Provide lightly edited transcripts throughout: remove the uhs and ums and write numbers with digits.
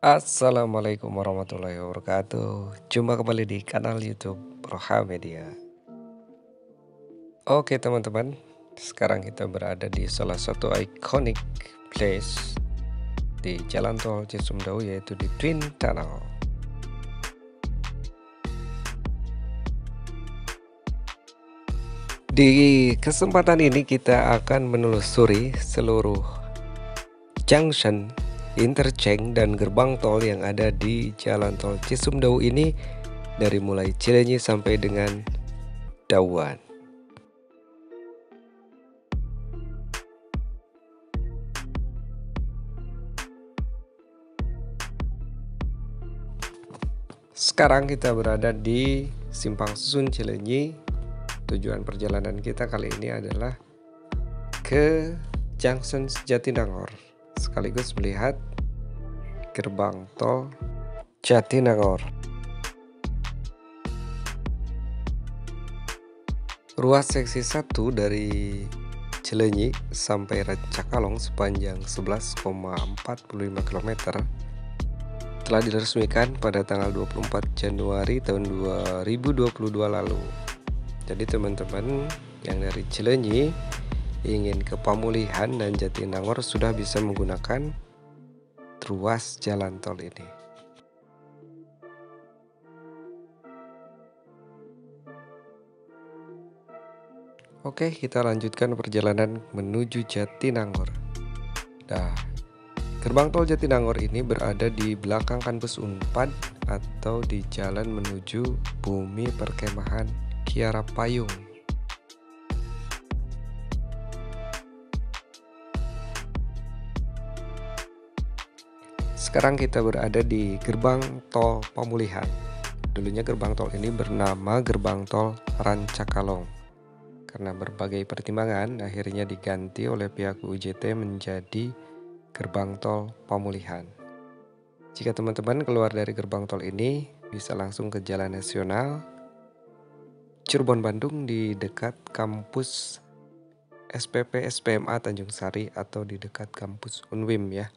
Assalamualaikum warahmatullahi wabarakatuh. Jumpa kembali di kanal YouTube Roha Media. Oke teman-teman, sekarang kita berada di salah satu iconic place di Jalan Tol Cisumdawu, yaitu di Twin Tunnel. Di kesempatan ini kita akan menelusuri seluruh junction, interchange, dan gerbang tol yang ada di Jalan Tol Cisumdawu ini, dari mulai Cilenyi sampai dengan Dauan. Sekarang kita berada di Simpang Susun Cilenyi. Tujuan perjalanan kita kali ini adalah ke Junction Jatinangor, sekaligus melihat gerbang tol Jatinangor. Ruas seksi 1 dari Cilenyi sampai Rancakalong sepanjang 11,45 km telah diresmikan pada tanggal 24 Januari tahun 2022 lalu. Jadi teman-teman yang dari Cilenyi ingin ke Pamulihan dan Jatinangor sudah bisa menggunakan ruas jalan tol ini. Oke, kita lanjutkan perjalanan menuju Jatinangor. Nah, gerbang tol Jatinangor ini berada di belakang kampus Unpad atau di jalan menuju Bumi Perkemahan Kiara Payung. Sekarang kita berada di gerbang tol Pamulihan. Dulunya gerbang tol ini bernama gerbang tol Rancakalong. Karena berbagai pertimbangan, akhirnya diganti oleh pihak UJT menjadi gerbang tol Pamulihan. Jika teman-teman keluar dari gerbang tol ini, bisa langsung ke Jalan Nasional Cirebon Bandung di dekat kampus SPP SPMA Tanjung Sari atau di dekat kampus Unwim ya.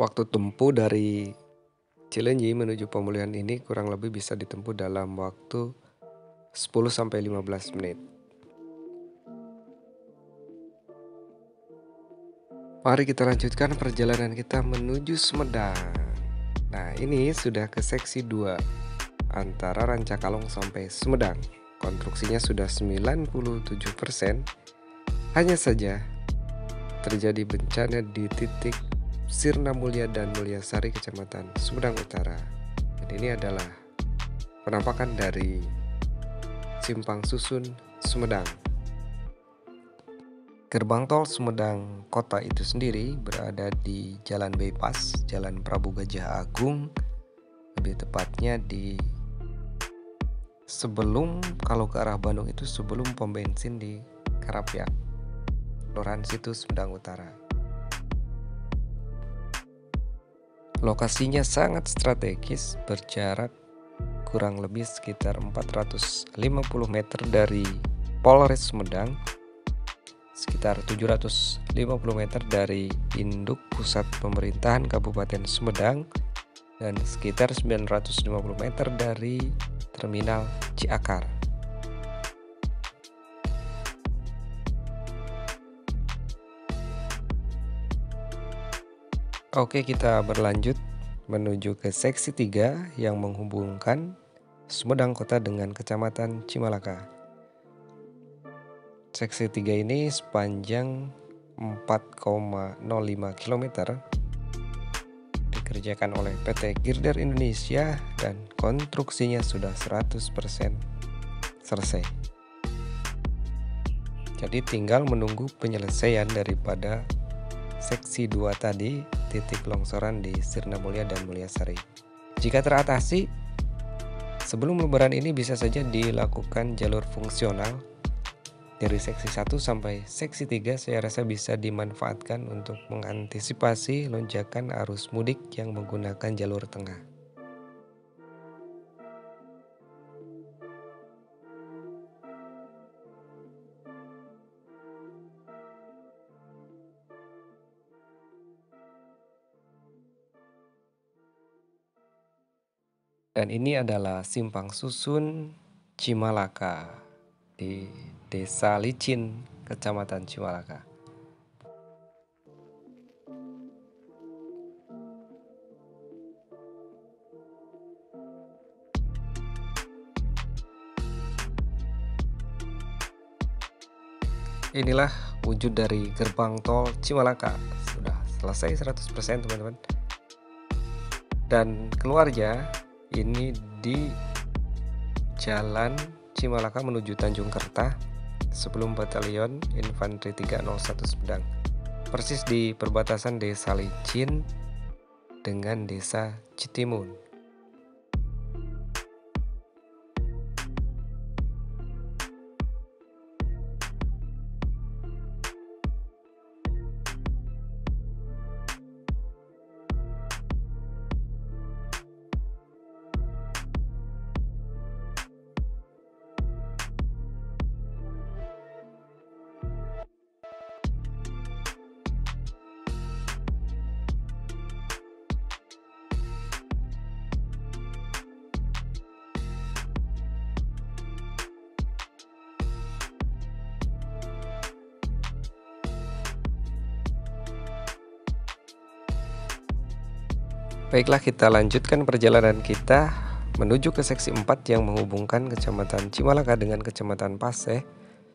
Waktu tempuh dari Cilenyi menuju Pamulihan ini kurang lebih bisa ditempuh dalam waktu 10-15 menit. Mari kita lanjutkan perjalanan kita menuju Sumedang. Nah, ini sudah ke seksi 2 antara Rancakalong sampai Sumedang. Konstruksinya sudah 97%. Hanya saja terjadi bencana di titik Sirna Mulia dan Mulyasari, Kecamatan Sumedang Utara. Dan ini adalah penampakan dari Simpang Susun Sumedang. Gerbang tol Sumedang Kota itu sendiri berada di Jalan Bypass, Jalan Prabu Gajah Agung, lebih tepatnya di sebelum, kalau ke arah Bandung itu sebelum pom bensin di Karapiak, Kelurahan Situ, Sumedang Utara. Lokasinya sangat strategis, berjarak kurang lebih sekitar 450 meter dari Polres Sumedang, sekitar 750 meter dari induk pusat pemerintahan Kabupaten Sumedang, dan sekitar 950 meter dari Terminal Ciakar. Oke, kita berlanjut menuju ke seksi 3 yang menghubungkan Sumedang Kota dengan Kecamatan Cimalaka. Seksi 3 ini sepanjang 4,05 km dikerjakan oleh PT Girder Indonesia dan konstruksinya sudah 100% selesai. Jadi tinggal menunggu penyelesaian daripada seksi 2 tadi, titik longsoran di Sirna Mulia dan Mulyasari. Jika teratasi, sebelum lebaran ini bisa saja dilakukan jalur fungsional dari seksi 1 sampai seksi 3. Saya rasa bisa dimanfaatkan untuk mengantisipasi lonjakan arus mudik yang menggunakan jalur tengah. Dan ini adalah Simpang Susun Cimalaka di Desa Licin, Kecamatan Cimalaka. Inilah wujud dari gerbang tol Cimalaka. Sudah selesai 100% teman-teman. Dan keluarnya ini di Jalan Cimalaka menuju Tanjung Kerta sebelum Batalion Infanteri 301 Sumedang. Persis di perbatasan Desa Licin dengan Desa Citimun. Baiklah, kita lanjutkan perjalanan kita menuju ke seksi 4 yang menghubungkan Kecamatan Cimalaka dengan Kecamatan Paseh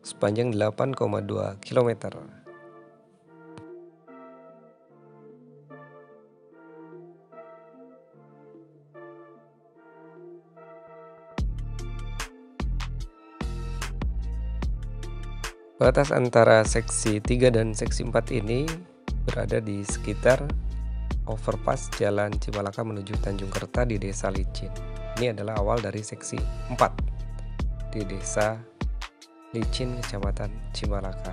sepanjang 8,2 km. Batas antara seksi 3 dan seksi 4 ini berada di sekitar overpass Jalan Cimalaka menuju Tanjung Kerta di Desa Licin. Ini adalah awal dari seksi 4 di Desa Licin, Kecamatan Cimalaka.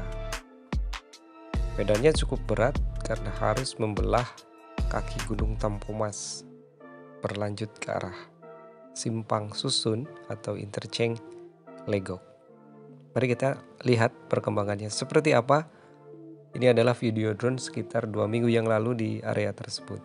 Medannya cukup berat karena harus membelah kaki Gunung Tampomas berlanjut ke arah Simpang Susun atau interchange Legok. Mari kita lihat perkembangannya seperti apa. Ini adalah video drone sekitar 2 minggu yang lalu di area tersebut.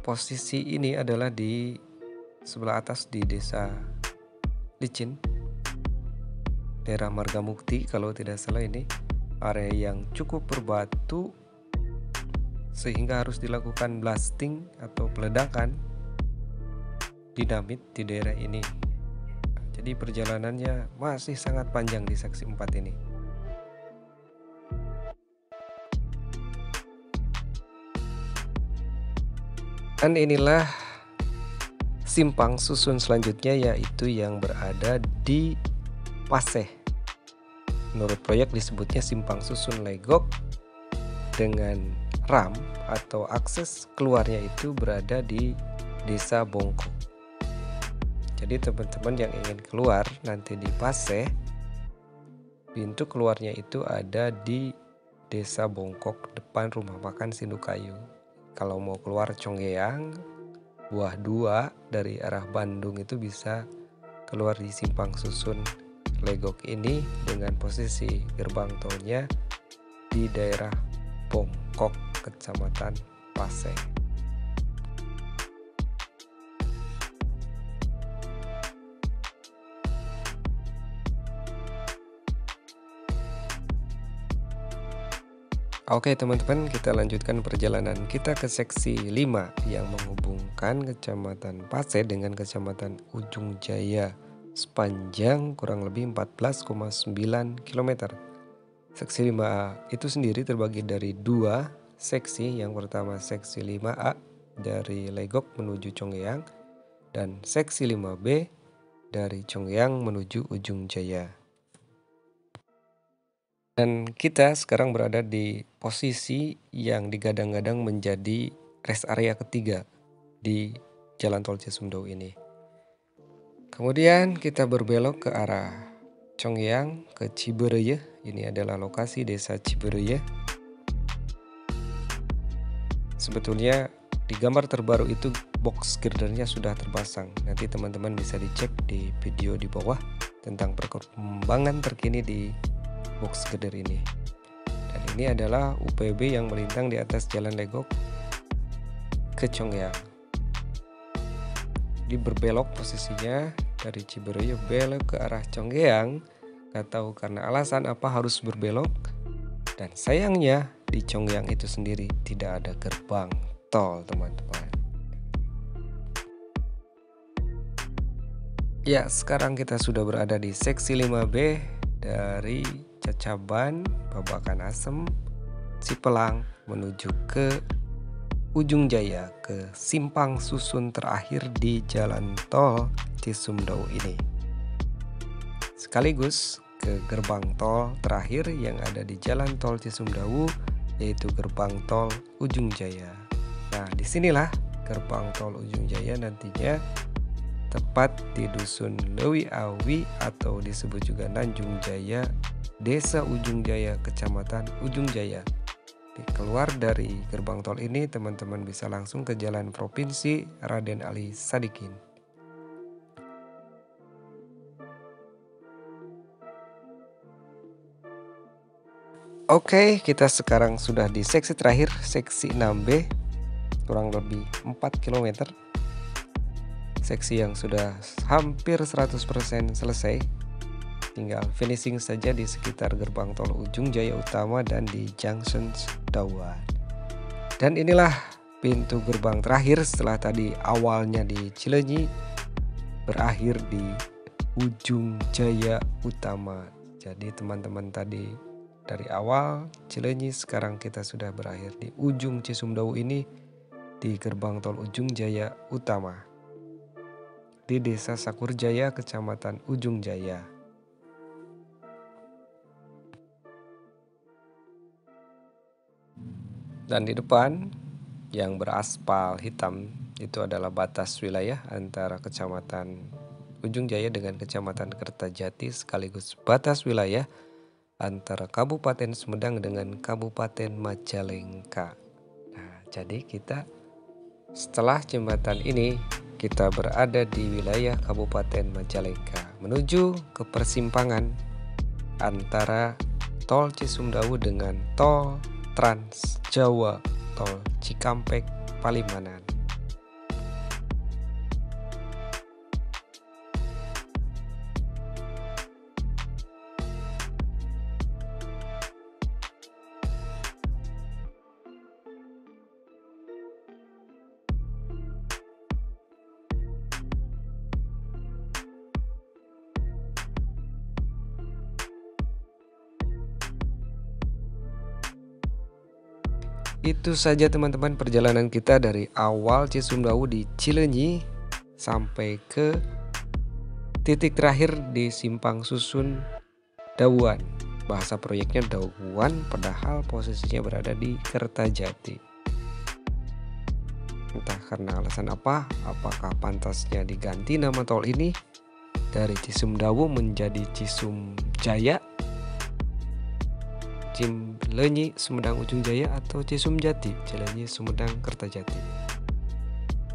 Posisi ini adalah di sebelah atas di Desa Licin, daerah Margamukti kalau tidak salah. Ini area yang cukup berbatu sehingga harus dilakukan blasting atau peledakan dinamit di daerah ini. Jadi perjalanannya masih sangat panjang di seksi 4 ini. Dan inilah Simpang Susun selanjutnya, yaitu yang berada di Paseh. Menurut proyek disebutnya Simpang Susun Legok, dengan ram atau akses keluarnya itu berada di Desa Bongkok. Jadi teman-teman yang ingin keluar nanti di Paseh, pintu keluarnya itu ada di Desa Bongkok depan rumah makan Sindukayu. Kalau mau keluar Conggeang, Buah 2 dari arah Bandung itu bisa keluar di Simpang Susun Legok ini dengan posisi gerbang tolnya di daerah Bongkok, Kecamatan Paseh. Oke teman-teman, kita lanjutkan perjalanan kita ke seksi 5 yang menghubungkan Kecamatan Paseh dengan Kecamatan Ujung Jaya sepanjang kurang lebih 14,9 km. Seksi 5 itu sendiri terbagi dari 2 seksi. Yang pertama seksi 5A dari Legok menuju Congeyang dan seksi 5B dari Congeyang menuju Ujung Jaya. Dan kita sekarang berada di posisi yang digadang-gadang menjadi rest area ketiga di Jalan Tol Cisumdawu ini. Kemudian kita berbelok ke arah Congeyang ke Cibereye. Ini adalah lokasi desa Cibereye. Sebetulnya di gambar terbaru itu box girdernya sudah terpasang. Nanti teman-teman bisa dicek di video di bawah tentang perkembangan terkini di box girder ini. Dan ini adalah UPB yang melintang di atas Jalan Legok ke Congeyang. Di berbelok posisinya dari Cibereye belok ke arah Congeyang. Gak tahu karena alasan apa harus berbelok. Dan sayangnya di Congeyang itu sendiri tidak ada gerbang tol, teman-teman. Ya, sekarang kita sudah berada di seksi 5B dari Cacaban, Babakan Asem, Cipelang menuju ke Ujung Jaya, ke simpang susun terakhir di Jalan Tol Cisumdawu ini. Sekaligus ke gerbang tol terakhir yang ada di Jalan Tol Cisumdawu, yaitu gerbang tol Ujung Jaya. Nah, disinilah gerbang tol Ujung Jaya nantinya tepat di Dusun Lewi Awi atau disebut juga Nanjung Jaya, Desa Ujung Jaya, Kecamatan Ujung Jaya. Keluar dari gerbang tol ini teman-teman bisa langsung ke Jalan Provinsi Raden Ali Sadikin. Oke, kita sekarang sudah di seksi terakhir, seksi 6B, kurang lebih 4 km. Seksi yang sudah hampir 100% selesai. Tinggal finishing saja di sekitar gerbang tol Ujung Jaya Utama dan di Junction Dawan. Dan inilah pintu gerbang terakhir setelah tadi awalnya di Cileunyi, berakhir di Ujung Jaya Utama. Jadi teman-teman tadi dari awal Cileunyi, sekarang kita sudah berakhir di ujung Cisumdawu ini di gerbang tol Ujung Jaya Utama di Desa Sakurjaya, Kecamatan Ujung Jaya. Dan di depan yang beraspal hitam itu adalah batas wilayah antara Kecamatan Ujung Jaya dengan Kecamatan Kertajati, sekaligus batas wilayah antara Kabupaten Sumedang dengan Kabupaten Majalengka. Nah, jadi kita setelah jembatan ini kita berada di wilayah Kabupaten Majalengka menuju ke persimpangan antara Tol Cisumdawu dengan Tol Trans Jawa, Tol Cikampek Palimanan. Itu saja teman-teman perjalanan kita dari awal Cisumdawu di Cileunyi sampai ke titik terakhir di Simpang Susun Dawuan. Bahasa proyeknya Dawuan padahal posisinya berada di Kertajati. Entah karena alasan apa, apakah pantasnya diganti nama tol ini dari Cisumdawu menjadi Cisumjaya, Cileunyi Sumedang Ujung Jaya, atau Cisumjati Cileunyi Sumedang Kertajati.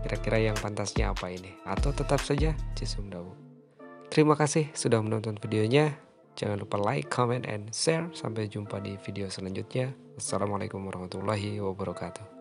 Kira-kira yang pantasnya apa ini? Atau tetap saja Cisumdawu? Terima kasih sudah menonton videonya. Jangan lupa like, comment, and share. Sampai jumpa di video selanjutnya. Wassalamualaikum warahmatullahi wabarakatuh.